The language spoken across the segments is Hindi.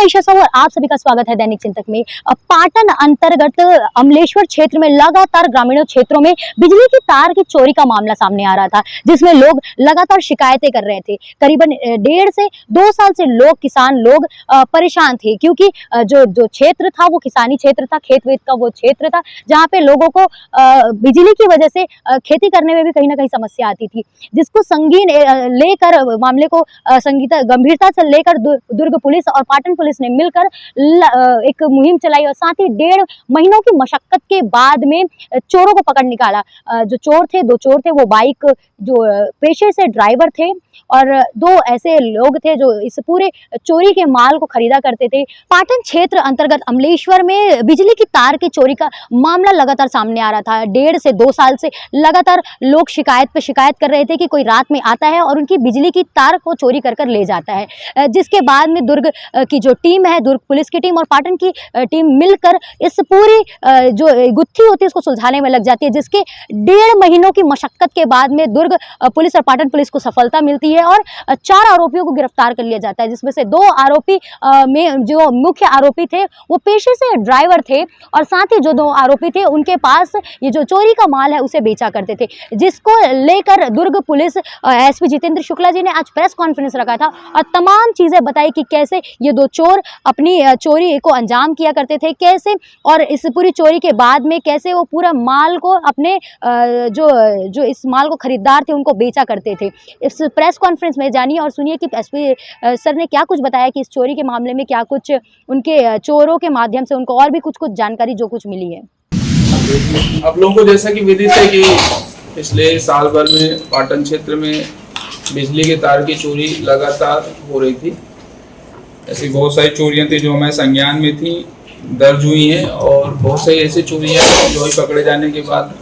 मैं ईशा साहू और आप सभी का स्वागत है दैनिक चिंतक में। पाटन अंतर्गत अमलेश्वर क्षेत्र में लगातार ग्रामीण क्षेत्रों में बिजली की तार की चोरी का मामला सामने आ रहा था, जिसमें लोग लगातार शिकायतें कर रहे थे। करीबन 1.5 से 2 साल से किसान लोग परेशान थे, क्योंकि जो क्षेत्र था वो किसानी क्षेत्र था, खेत वेत का वो क्षेत्र था, जहाँ पे लोगों को बिजली की वजह से खेती करने में भी कहीं ना कहीं समस्या आती थी, जिसको संगीन लेकर मामले को गंभीरता से लेकर दुर्ग पुलिस और पाटन पुलिस ने मिलकर एक मुहिम चलाई और साथ ही 1.5 महीनों की मशक्कत के बाद में चोरों को पकड़ निकाला। जो चोर थे, 2 चोर थे, वो बाइक जो पेशे से ड्राइवर थे और 2 ऐसे लोग थे जो इस पूरे चोरी के माल को खरीदा करते थे। पाटन क्षेत्र अंतर्गत अमलेश्वर में बिजली की तार की चोरी का मामला लगातार सामने आ रहा था। 1.5 से 2 साल से लगातार लोग शिकायत पे शिकायत कर रहे थे कि कोई रात में आता है और उनकी बिजली की तार को चोरी कर ले जाता है, जिसके बाद में दुर्ग की जो टीम है, दुर्ग पुलिस की टीम और पाटन की टीम मिलकर इस पूरी जो गुत्थी होती है उसको सुलझाने में लग जाती है, जिसके 1.5 महीनों की मशक्कत के बाद में दुर्ग पुलिस और पाटन पुलिस को सफलता मिलती है और 4 आरोपियों को गिरफ्तार कर लिया जाता है, जिसमें से 2 आरोपी में जो मुख्य आरोपी थे वो पेशे से ड्राइवर थे और साथ ही जो 2 आरोपी थे उनके पास ये जो चोरी का माल है उसे बेचा करते थे, जिसको लेकर दुर्ग पुलिस एसपी जितेंद्र शुक्ला जी ने आज प्रेस कॉन्फ्रेंस रखा था और तमाम चीजें बताई कि कैसे ये 2 चोर अपनी चोरी को अंजाम किया करते थे, कैसे और इस पूरी चोरी के बाद में कैसे वो पूरा माल को अपने जो इस माल को खरीदार थे उनको बेचा करते थे। इस प्रेस कॉन्फ्रेंस में जानिए और सुनिए कि एसपी सर ने क्या कुछ बताया कि इस चोरी के मामले में क्या कुछ उनके चोरों के माध्यम से उनको और भी कुछ जानकारी जो कुछ मिली है। आप लोगों को जैसा कि विदित है कि पिछले साल भर में पाटन क्षेत्र में बिजली के तार की चोरी लगातार हो रही थी। ऐसी बहुत सारी चोरियां थी जो हमारे संज्ञान में थी, दर्ज हुई हैं और बहुत सारी ऐसी चोरियां जो पकड़े जाने के बाद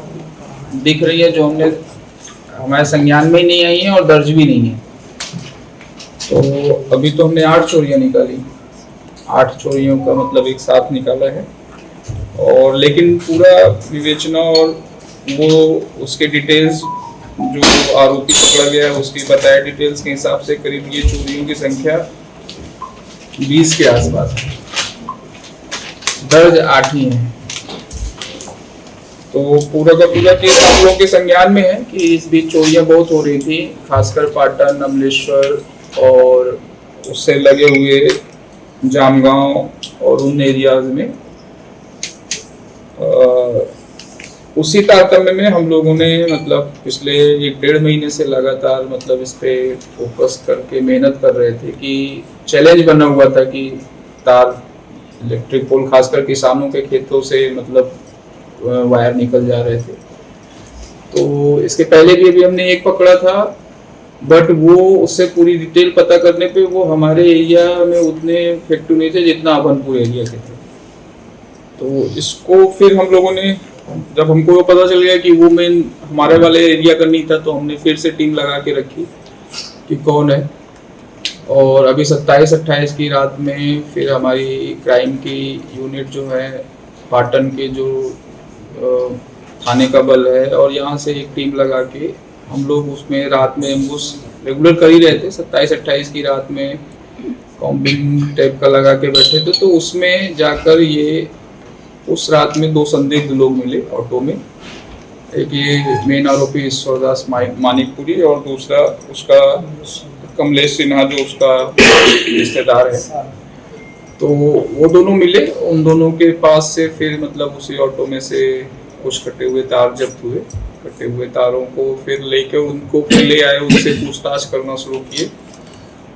दिख रही है जो हमारे संज्ञान में ही नहीं आई हैं और दर्ज भी नहीं है। तो अभी तो हमने 8 चोरियां निकाली, 8 चोरियों का मतलब एक साथ निकाला है और लेकिन पूरा विवेचना और वो उसके डिटेल्स जो आरोपी पकड़ा गया है उसकी बताए डिटेल्स के हिसाब से करीब ये चोरियों की संख्या 20 के आसपास है, दर्ज 8 ही है। तो पूरा का पूरा केस आप लोगों के संज्ञान में है कि इस बीच चोरियां बहुत हो रही थी, खासकर पाटन, अमलेश्वर और उससे लगे हुए जामगांव और उन एरियाज में। उसी तारतम्य में हम लोगों ने मतलब पिछले 1-1.5 महीने से लगातार मतलब इस पे फोकस करके मेहनत कर रहे थे कि चैलेंज बना हुआ था कि तार इलेक्ट्रिक पोल खासकर किसानों के खेतों से मतलब वायर निकल जा रहे थे। तो इसके पहले भी हमने एक पकड़ा था, बट वो उससे पूरी डिटेल पता करने पे वो हमारे एरिया में उतने इफेक्टिव नहीं थे जितना अभनपुर एरिया के थे। तो इसको फिर हम लोगों ने जब हमको पता चल गया कि वो मेन हमारे वाले एरिया का नहीं था तो हमने फिर से टीम लगा के रखी कि कौन है। और अभी 27-28 की रात में फिर हमारी क्राइम की यूनिट जो है पाटन के जो थाने का बल है और यहाँ से एक टीम लगा के हम लोग उसमें रात में एम्बुश रेगुलर कर ही रहे थे। 27-28 की रात में कॉम्बिंग टाइप का लगा के बैठे थे। तो उसमें जाकर ये उस रात में 2 संदिग्ध लोग मिले ऑटो में, एक ये मेन आरोपी ईश्वरदास मानिकपुरी और दूसरा उसका कमलेश सिन्हा जो उसका रिश्तेदार है। तो वो दोनों मिले, उन दोनों के पास से फिर मतलब उसी ऑटो में से कुछ कटे हुए तार जब्त हुए। कटे हुए तारों को फिर लेके उनको फिर ले आए, उनसे पूछताछ करना शुरू किए।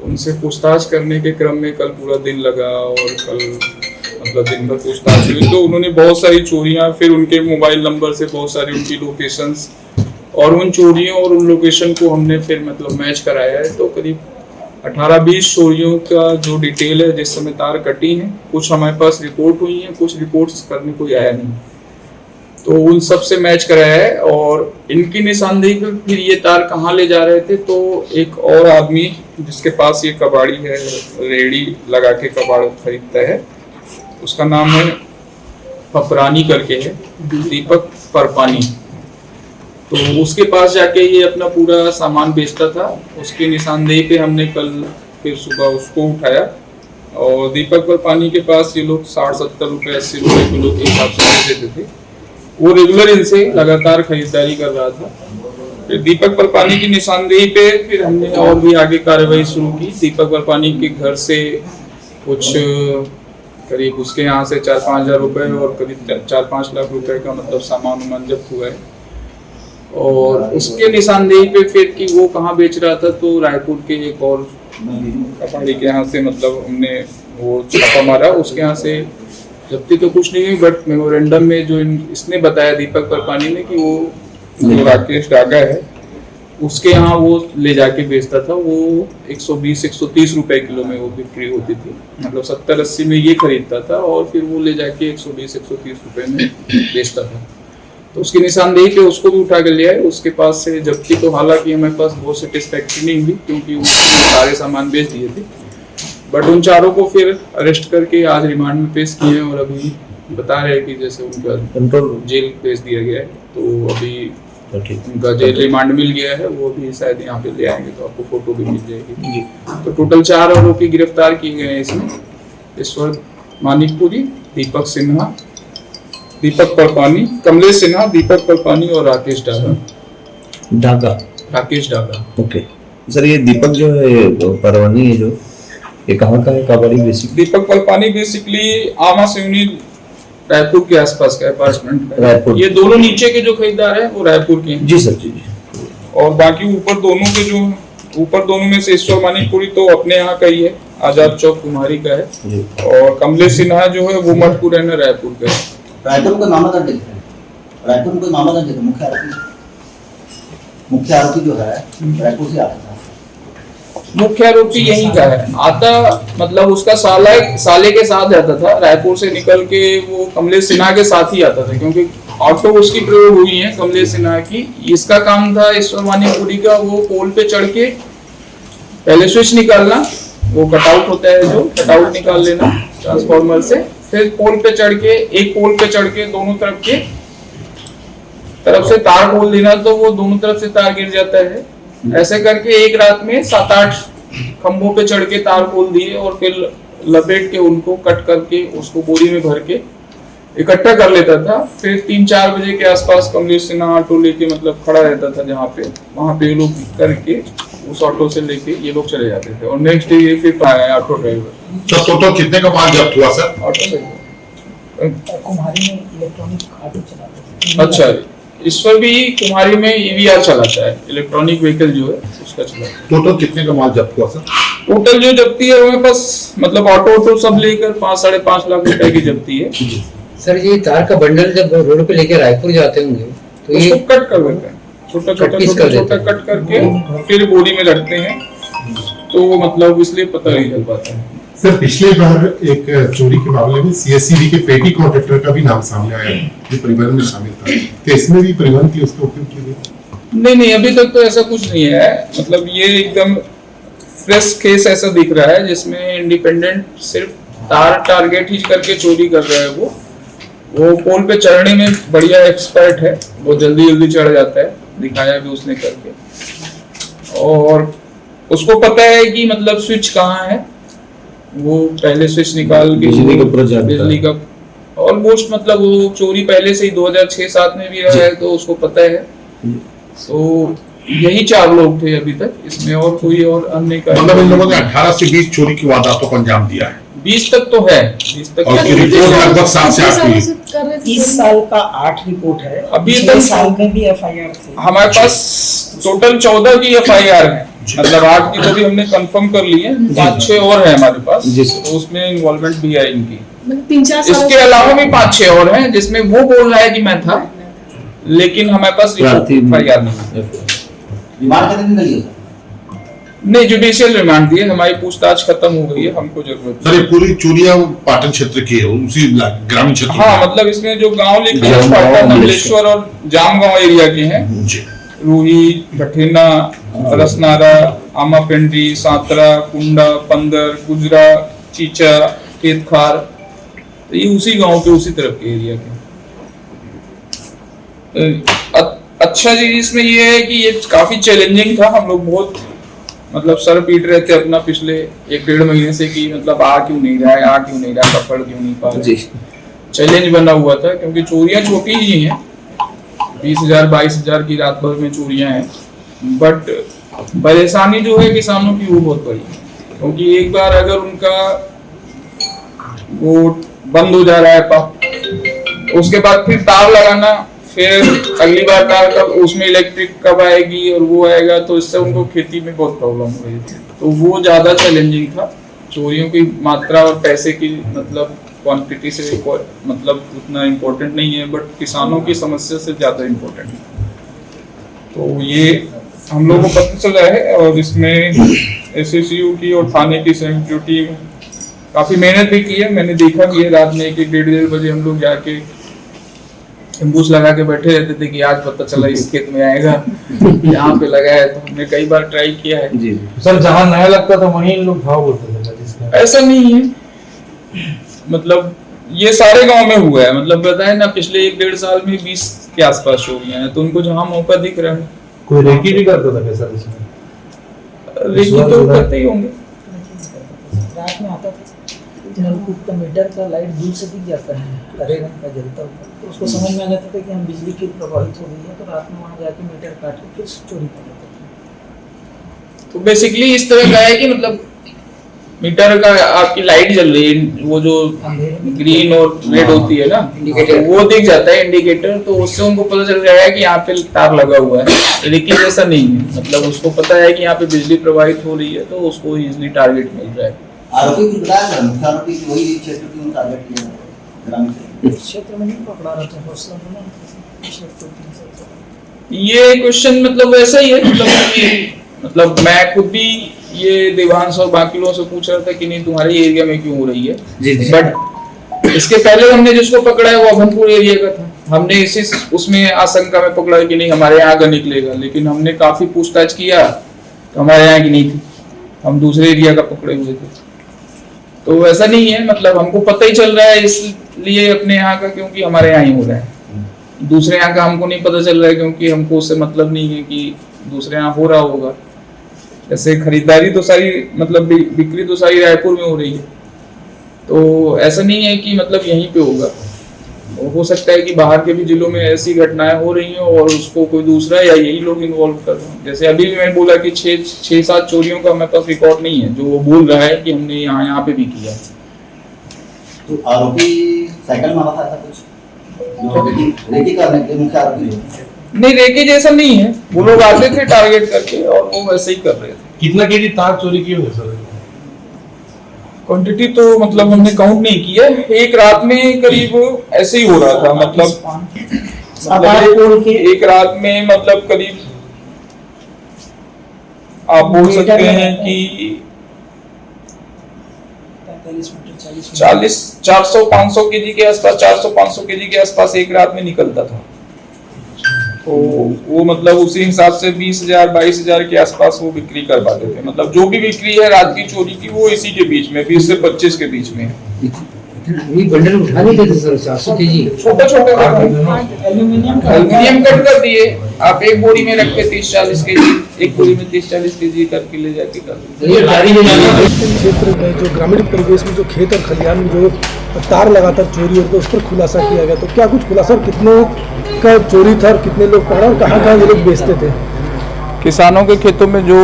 उनसे पूछताछ करने के क्रम में कल पूरा दिन लगा और कल मतलब दिन भर पूछताछ हुई। तो उन्होंने बहुत सारी चोरियां, फिर उनके मोबाइल नंबर से बहुत सारी उनकी लोकेशंस और उन चोरियों और उन लोकेशन को हमने फिर मतलब मैच कराया है। तो करीब 18-20 चोरियों का जो डिटेल है जिस समय तार कटी हैं, कुछ हमारे पास रिपोर्ट हुई हैं, कुछ रिपोर्ट्स करने कोई आया नहीं, तो उन सब से मैच कराया है। और इनकी निशानदेही पर फिर ये तार कहाँ ले जा रहे थे, तो एक और आदमी जिसके पास ये कबाड़ी है, रेडी लगा के कबाड़ खरीदता है, उसका नाम है पपरानी करके है, दीपक परपानी। तो उसके पास जाके ये अपना पूरा सामान बेचता था। उसकी निशानदेही पे हमने कल फिर सुबह उसको उठाया और दीपक पर पानी के पास ये लोग 60-70 रुपए 80 रुपए किलो के हिसाब से देते थे। वो रेगुलर इनसे लगातार खरीदारी कर रहा था। फिर दीपक पर पानी की निशानदेही पे फिर हमने और भी आगे कार्रवाई शुरू की। दीपक पर पानी के घर से कुछ करीब उसके यहाँ से 4-5 हज़ार रुपए और करीब 4-5 लाख रुपए का मतलब सामान जब्त हुआ है। और उसके निशानदेही पे फिर कि वो कहाँ बेच रहा था, तो रायपुर के एक और कपाड़ी के यहाँ से मतलब हमने वो छापा मारा। उसके यहाँ से जब्ती तो कुछ नहीं हुई, बट मेमोरेंडम में जो इसने बताया दीपक पर पानी ने कि वो जो राकेश डागा है उसके यहाँ वो ले जाके बेचता था। वो 120-130 रुपए किलो में वो बिक्री होती थी, मतलब 70-80 में ये खरीदता था और फिर वो ले जाके 120-130 रुपए में बेचता था। तो उसकी निशानदेही पे उसको भी उठा के ले आए। उसके पास से जब्ती तो हालांकि हमारे पास बहुत सेटिस्फैक्ट्री नहीं हुई क्योंकि उसने सारे सामान बेच दिए थे, बट उन चारों को फिर अरेस्ट करके आज रिमांड में पेश किए हैं और अभी बता रहे हैं कि जैसे उनका जेल भेज दिया गया है। तो अभी उनका जेल रिमांड मिल गया है, वो भी शायद यहाँ पे ले आएंगे तो आपको फोटो भी मिल जाएगी। तो टोटल 4 आरोपी गिरफ्तार किए गए हैं इसमें, ईश्वर मानिकपुरी, दीपक सिन्हा, दीपक परपानी, कमलेश सिन्हा, दीपक परपानी और राकेश डागा। राकेश डागा। ओके सर, ये दीपक जो है परवानी है, जो ये कहाँ का है? काबाड़ी बेसिक। दीपक परपानी बेसिकली आमा सिवनी रायपुर के आसपास का अपार्टमेंट है। रायपुर। ये दोनों नीचे के जो खरीदार हैं वो रायपुर के हैं। जी सर जी। और बाकी ऊपर दोनों में से ईश्वर मानिकपुरी तो अपने यहाँ का ही है, आजाद चौक कुम्हारी का है, और कमलेश सिन्हा जो है वो मठपुर है ना रायपुर का है। रायपुर में मामला दर्ज है। रायपुर में कोई मामला दर्ज है। मुख्य आरोपी जो है रायपुर से आता था। मुख्य आरोपी यही का है, आता मतलब उसका साले के साथ जाता था। रायपुर से निकल के वो कमलेश सिन्हा के साथ ही आता था क्योंकि ऑटो उसकी प्रयोग हुई है कमलेश सिन्हा की। इसका काम था ईश्वर मानिकपुरी का, वो पोल पे चढ़ के पहले स्विच निकालना, वो कटआउट होता है जो कटआउट निकाल लेना ट्रांसफार्मर से, फिर पोल पे चढ़ के दोनों तरफ से तार खोल देना, तो वो दोनों तरफ से तार गिर जाता है। ऐसे करके एक रात में 7-8 खंभों पे चढ़ के तार खोल दिए और फिर लपेट के उनको कट करके उसको बोरी में भर के इकट्ठा कर लेता था। फिर 3-4 बजे के आसपास कमलेश सिन्हा ऑटो लेके मतलब खड़ा रहता था जहाँ पे, वहाँ पे ये लोग करके उस ऑटो से लेके ये लोग चले जाते थे और नेक्स्ट डे ये फिर आया ऑटो ड्राइवर। तो टोटल कितने का माल जब्त हुआ सर? ऑटो से कुम्हारी में इलेक्ट्रॉनिक ऑटो चलाते थे। अच्छा, ईश्वर भी कुम्हारी में ईवीआर चलाता है, इलेक्ट्रॉनिक व्हीकल जो है उसका चलाता है। टोटल कितने का माल जब्त हुआ सर? टोटल जो जब्ती है हमें बस मतलब ऑटो सब लेकर 5-5.5 लाख रुपए की जब्ती है। सर ये तार का बंडल जब रोड पे लेके रायपुर जाते होंगे तो ये उसको कट कर देते हैं, छोटा कट करके फिर बोरी में रखते हैं, तो मतलब इसलिए पता नहीं चल पाता है। सर पिछले बार एक चोरी के मामले में सीएससीबी के पेटी कॉन्ट्रैक्टर का भी नाम सामने आया जो परिवहन में शामिल था, तो इसमें भी परिवहन की उसका उपयोग किया गया? नहीं, अभी तक तो ऐसा कुछ नहीं है। मतलब ये एकदम फ्रेश केस ऐसा दिख रहा है जिसमें इंडिपेंडेंट सिर्फ टारगेट ही करके चोरी कर रहा है। वो पोल पे चढ़ने में बढ़िया एक्सपर्ट है, वो जल्दी चढ़ जाता है, दिखाया भी उसने करके। और उसको पता है कि मतलब स्विच कहाँ है, वो पहले स्विच निकाल के बिजली का ऑलमोस्ट मतलब वो चोरी पहले से ही 2006-7 में भी रहा है, तो उसको पता है। तो यही 4 लोग थे अभी तक, इसमें और कोई और अन्य का मतलब इन लोगों ने 18 से 20 चोरी की वारदातों को अंजाम दिया है। 20 तक तो है, 20 तक और उसकी रिपोर्ट लगभग 7 से 8 हुई है। 30 साल का 8 रिपोर्ट है। अभी पिछले तक साल में भी एफआईआर थे। हमारे पास टोटल 14 की एफआईआर है, मतलब 8 की तो भी हमने कंफर्म कर ली है, 5-6 और है हमारे पास, तो उसमें इन्वॉल्वमेंट भी है इनकी। 3-4 साल इसके अलावा भी 5-6 और हैं जिसमें वो बोल रहा है कि मैं था, लेकिन हमारे पास एफआईआर नहीं है। रिमांड कितने दिन का लिया? नहीं, जुडिशियल रिमांड दिए, हमारी पूछताछ खत्म हो गई है, हमको जरूरत सर ये पूरी चोरियां पाटन क्षेत्र की है, उसी ग्रामीण क्षेत्र हाँ, मतलब इसमें जो गांव लिखे हैं पाटन, अमलेश्वर और जामगांव एरिया के हैं। रूही, भठेना, रसनारा, आमापिंडी, सांतरा, कुंडा, पंदर, गुजरा, चीचा, केतखार, तो ये उसी गांव के उसी तरफ के एरिया के। अच्छा जी, इसमें ये है कि ये काफी चैलेंजिंग था, हम लोग बहुत मतलब सर पीट रहे थे अपना पिछले 1-1.5 महीने से कि मतलब आ क्यों नहीं रहा है, पकड़ क्यों नहीं पा रहे। चैलेंज बना हुआ था क्योंकि चोरियां छोटी ही हैं, 20,000 22,000 की रात भर में चोरियां हैं, बट परेशानी जो है किसानों की वो बहुत बड़ी है। क्योंकि एक बार अगर उनका वो बंद हो जा रहा है पंप, उसके बाद फिर तार लगाना, फिर अगली बार तार कब उसमें इलेक्ट्रिक कब आएगी और वो आएगा, तो इससे उनको खेती में बहुत प्रॉब्लम हो रही थी। तो वो ज़्यादा चैलेंजिंग था। चोरियों की मात्रा और पैसे की मतलब क्वांटिटी से मतलब उतना इम्पोर्टेंट नहीं है, बट किसानों की समस्या से ज़्यादा इम्पोर्टेंट है। तो ये हम लोगों को पता चला है और इसमें SSU की और थाने की संयुक्त टीम काफ़ी मेहनत भी की है। मैंने देखा भी है, रात में 1-1 बजे हम लोग जाके एम्बूस लगा के बैठे रहते थे कि आज पता चला इस खेत में आएगा, यहाँ पे लगा है। तो हमने कई बार ट्राई किया है। जी सर, जहाँ नया लगता था वहीं लोग भाव बोलते थे। ऐसा नहीं है, मतलब ये सारे गांव में हुआ है। मतलब बताए ना, पिछले 1-1.5 साल में 20 के आसपास चोरियां हैं। तो उनको जहाँ मौका दिख रहा है, कोई रेकी भी करता था क्या सर इसमें? रेकी तो करते ही होंगे। रात में आता था, नलकूप का मीटर का लाइट दूर से दिख जाता है, हरे रंग का जलता हुआ, तो उसको समझ में आ जाता था कि हम बिजली की प्रभावित हो गई है, तो रात में वहाँ जाके मीटर काट के फिर चोरी कर लेते थे। तो बेसिकली इस तरह का है कि मतलब मीटर का आपकी लाइट जल रही है, वो जो ग्रीन और रेड होती है ना, इंडिकेटर, वो दिख जाता है इंडिकेटर। तो उससे उनको पता चल रहा है कि यहाँ पे तार लगा हुआ है। लेकिन ऐसा नहीं है, मतलब उसको पता है कि यहाँ पे बिजली प्रवाहित हो रही है, तो उसको इजिली टारगेट मिल रहा है। आरोपी को बताया सर, मुख्य आरोपी की वही क्षेत्र की टारगेट किया ग्रामीण से। इस क्षेत्र में नहीं पकड़ा रहा था, हौसला बना क्षेत्र 300। ये क्वेश्चन मतलब वैसा ही है, मतलब मैं खुद भी ये देवांश और बाकी लोगों से पूछ रहा था कि नहीं तुम्हारे एरिया में क्यों हो रही है। बट इसके पहले हमने जिसको पकड़ा है वो अभनपुर एरिया का था। हमने इसी उसमें आशंका में पकड़ा कि नहीं हमारे यहाँ का निकलेगा, लेकिन हमने काफी पूछताछ किया तो हमारे यहाँ की नहीं थी, हम दूसरे एरिया का पकड़े हुए थे। तो ऐसा नहीं है, मतलब हमको पता ही चल रहा है इसलिए अपने यहाँ का, क्योंकि हमारे यहाँ ही हो रहा है। दूसरे यहाँ का हमको नहीं पता चल रहा है क्योंकि हमको उससे मतलब नहीं है कि दूसरे यहाँ हो रहा होगा। जैसे खरीदारी तो सारी मतलब बिक्री तो सारी रायपुर में हो रही है, तो ऐसा नहीं है कि मतलब यहीं पे होगा। हो सकता है कि बाहर के भी जिलों में ऐसी घटनाएं हो रही हो और उसको कोई दूसरा या यही लोग इन्वॉल्व कर रहे हैं। जैसे अभी भी मैंने बोला कि 6-7 चोरियों का मेरे पास रिकॉर्ड नहीं है, जो वो बोल रहा है कि हमने यहाँ पे भी किया। तो आरोपी साइकिल मारा था ऐसा कुछ रेकी करने के मुख्य आरोपी नहीं, रेकी जैसा नहीं है, वो लोग आते थे टारगेट करके और वो वैसे ही कर रहे थे। कितना केजी तार चोरी की होगी सर? क्वांटिटी तो मतलब हमने काउंट नहीं किया, एक रात में करीब ऐसे ही हो रहा था। मतलब एक रात में मतलब करीब आप बोल सकते हैं कि 400-500 केजी के आसपास, 400-500 केजी के आसपास एक रात में निकलता था। तो वो मतलब उसी हिसाब से 20,000 22,000 के आसपास वो बिक्री कर पाते थे। मतलब जो भी बिक्री है रात की चोरी की वो इसी के बीच में 20 से 25 के बीच में है। ये बंडल उठा नहीं देते सर 400 केजी? छोटा छोटा एल्यूमिनियम कट कर दिए, आप एक बोरी में रख के 30-40 केजी, एक बोरी में 30-40 केजी करके ले जाके कर ये गाड़ी में जाना क्षेत्र में जो ग्रामीण परिवेश में जो खेत और खलिहान में जो तार लगातार चोरी होती है उस पर खुलासा किया गया, तो क्या कुछ खुलासा, कितने का चोरी था और कितने लोग पकड़ा और कहाँ ये लोग बेचते थे? किसानों के खेतों में जो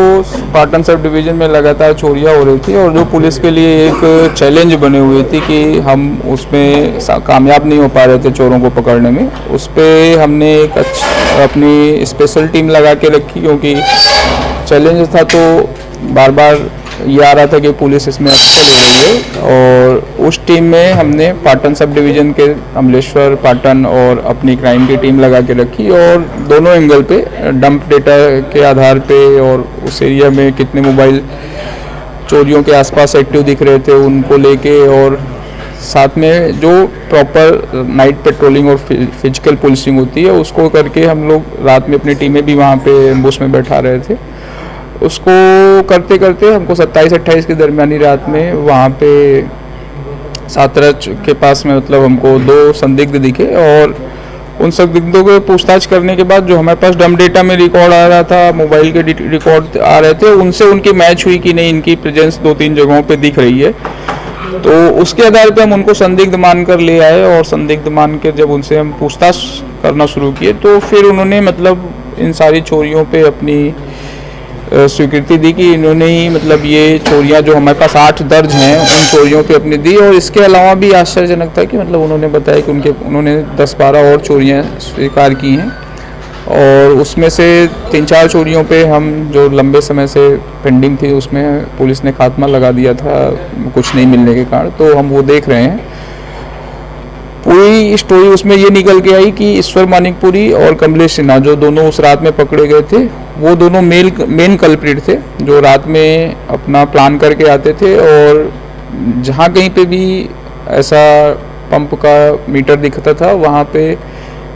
पाटन सब डिवीज़न में लगातार चोरियां हो रही थी और जो पुलिस के लिए एक चैलेंज बने हुए थी कि हम उसमें कामयाब नहीं हो पा रहे थे चोरों को पकड़ने में, उस पर हमने एक अपनी स्पेशल टीम लगा के रखी। क्योंकि चैलेंज था तो बार बार ये आ रहा था कि पुलिस इसमें अच्छे ले रही है, और उस टीम में हमने पाटन सब डिवीज़न के अमलेश्वर, पाटन और अपनी क्राइम की टीम लगा के रखी और दोनों एंगल पे डंप डेटा के आधार पे और उस एरिया में कितने मोबाइल चोरियों के आसपास एक्टिव दिख रहे थे उनको लेके, और साथ में जो प्रॉपर नाइट पेट्रोलिंग और फिजिकल पुलिसिंग होती है उसको करके हम लोग रात में अपनी टीमें भी वहाँ पे एम्बुश में बैठा रहे थे। उसको करते करते हमको 27-28 की दरमियानी रात में वहाँ पे सातरच के पास में मतलब हमको 2 संदिग्ध दिखे और उन संदिग्धों को पूछताछ करने के बाद जो हमारे पास डम डेटा में रिकॉर्ड आ रहा था, मोबाइल के रिकॉर्ड आ रहे थे, उनसे उनकी मैच हुई कि नहीं इनकी प्रेजेंस 2-3 जगहों पे दिख रही है। तो उसके आधार पे हम उनको संदिग्ध मानकर ले आए और संदिग्ध मान के जब उनसे हम पूछताछ करना शुरू किए तो फिर उन्होंने मतलब इन सारी चोरियों पे अपनी स्वीकृति दी कि इन्होंने ही मतलब ये चोरियां जो हमारे पास 8 दर्ज हैं उन चोरियों पे अपनी दी। और इसके अलावा भी आश्चर्यजनक था कि मतलब उन्होंने बताया कि उन्होंने 10-12 और चोरियां स्वीकार की हैं और उसमें से 3-4 चोरियों पे हम जो लंबे समय से पेंडिंग थी उसमें पुलिस ने खात्मा लगा दिया था कुछ नहीं मिलने के कारण, तो हम वो देख रहे हैं। पूरी स्टोरी उसमें ये निकल के आई कि ईश्वर मानिकपुरी और कमलेश सिन्हा जो दोनों उस रात में पकड़े गए थे वो दोनों मेन कल्प्रिट थे जो रात में अपना प्लान करके आते थे और जहाँ कहीं पे भी ऐसा पंप का मीटर दिखता था वहाँ पे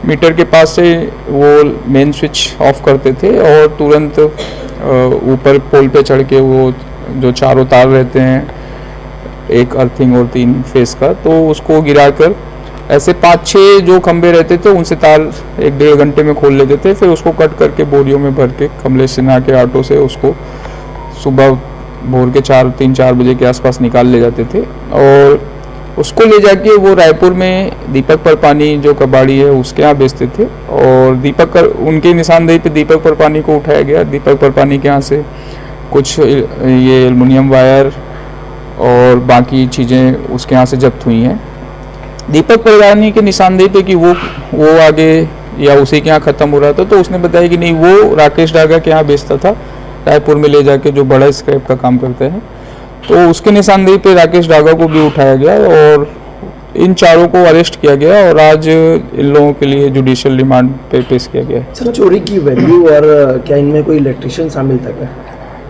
मीटर के पास से वो मेन स्विच ऑफ करते थे और तुरंत ऊपर पोल पे चढ़ के वो जो 4 तार रहते हैं, एक अर्थिंग और 3 फेस का, तो उसको गिराकर ऐसे 5-6 जो खंबे रहते थे उनसे तार 1-1.5 घंटे में खोल लेते थे। फिर उसको कट करके बोरियों में भर के कमलेश सिन्हा के ऑटो से उसको सुबह भोर के 3-4 बजे के आसपास निकाल ले जाते थे और उसको ले जाके वो रायपुर में दीपक परपानी जो कबाड़ी है उसके यहाँ बेचते थे। और उनके निशानदेही पे दीपक परपानी को उठाया गया। दीपक परपानी के यहाँ से कुछ ये एल्युमिनियम वायर और बाकी चीज़ें उसके यहाँ से जब्त हुई हैं। दीपक परवानी के निशानदेही पे कि वो आगे या उसी के यहाँ ख़त्म हो रहा था, तो उसने बताया कि नहीं वो राकेश डागा के यहाँ बेचता था रायपुर में ले जाके, जो बड़ा स्क्रैप का काम करता है। तो उसके निशानदेही पे राकेश डागा को भी उठाया गया और इन चारों को अरेस्ट किया गया और आज इन लोगों के लिए जुडिशियल रिमांड पे पेश किया गया है। सर चोरी की वैल्यू और क्या इनमें कोई इलेक्ट्रिशियन शामिल था क्या?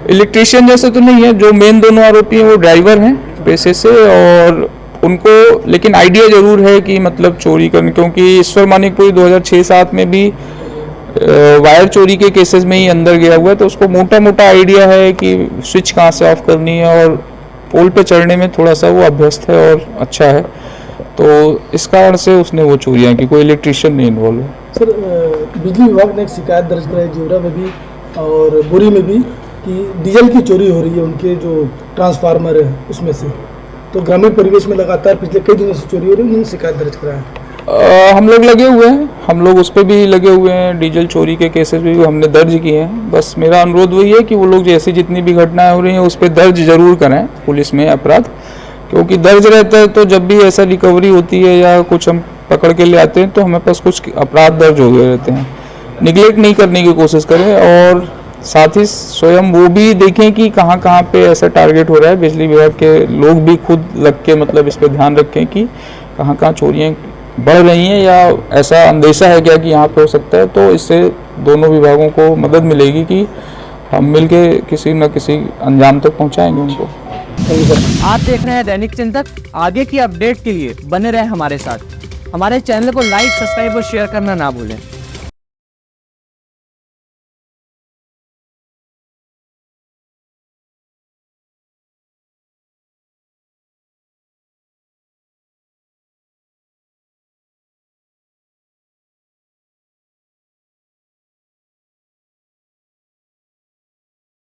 इलेक्ट्रिशियन जैसे तो नहीं है, जो मेन दोनों आरोपी हैं वो ड्राइवर हैं पेशे से और उनको लेकिन आइडिया ज़रूर है कि मतलब चोरी करने, क्योंकि ईश्वर मानिकपुरी 2006-7 में भी वायर चोरी के केसेस में ही अंदर गया हुआ है, तो उसको मोटा मोटा आइडिया है कि स्विच कहाँ से ऑफ करनी है और पोल पे चढ़ने में थोड़ा सा वो अभ्यस्त है और अच्छा है, तो इस कारण से उसने वो चोरियाँ की। कोई इलेक्ट्रिशियन नहीं इन्वॉल्व है। सर बिजली विभाग ने एक शिकायत दर्ज कराई जोरा में भी और बोरी में भी कि डीजल की चोरी हो रही है उनके जो ट्रांसफार्मर है उसमें से, तो ग्रामीण परिवेश में लगातार पिछले कई दिनों से चोरी हो रही है, उन्होंने शिकायत दर्ज कराया। हम लोग लगे हुए हैं, हम लोग उस पर भी लगे हुए हैं, डीजल चोरी के केसेस भी हमने दर्ज किए हैं। बस मेरा अनुरोध वही है कि वो लोग जैसी जितनी भी घटनाएं हो रही हैं उस पर दर्ज जरूर करें पुलिस में अपराध, क्योंकि दर्ज रहता है तो जब भी ऐसा रिकवरी होती है या कुछ हम पकड़ के ले आते हैं तो हमारे पास कुछ अपराध दर्ज हो गए रहते हैं। निगलेक्ट नहीं करने की कोशिश करें और साथ ही स्वयं वो भी देखें कि कहाँ कहाँ पे ऐसा टारगेट हो रहा है। बिजली विभाग के लोग भी खुद लग के मतलब इस पर ध्यान रखें कि कहाँ कहाँ चोरियाँ बढ़ रही हैं या ऐसा अंदेशा है क्या कि यहाँ पे हो सकता है, तो इससे दोनों विभागों को मदद मिलेगी कि हम मिलके किसी न किसी अंजाम तक पहुँचाएंगे उनको। आप देख रहे हैं दैनिक चिंतक। आगे की अपडेट के लिए बने रहें हमारे साथ। हमारे चैनल को लाइक, सब्सक्राइब और शेयर करना ना भूलें।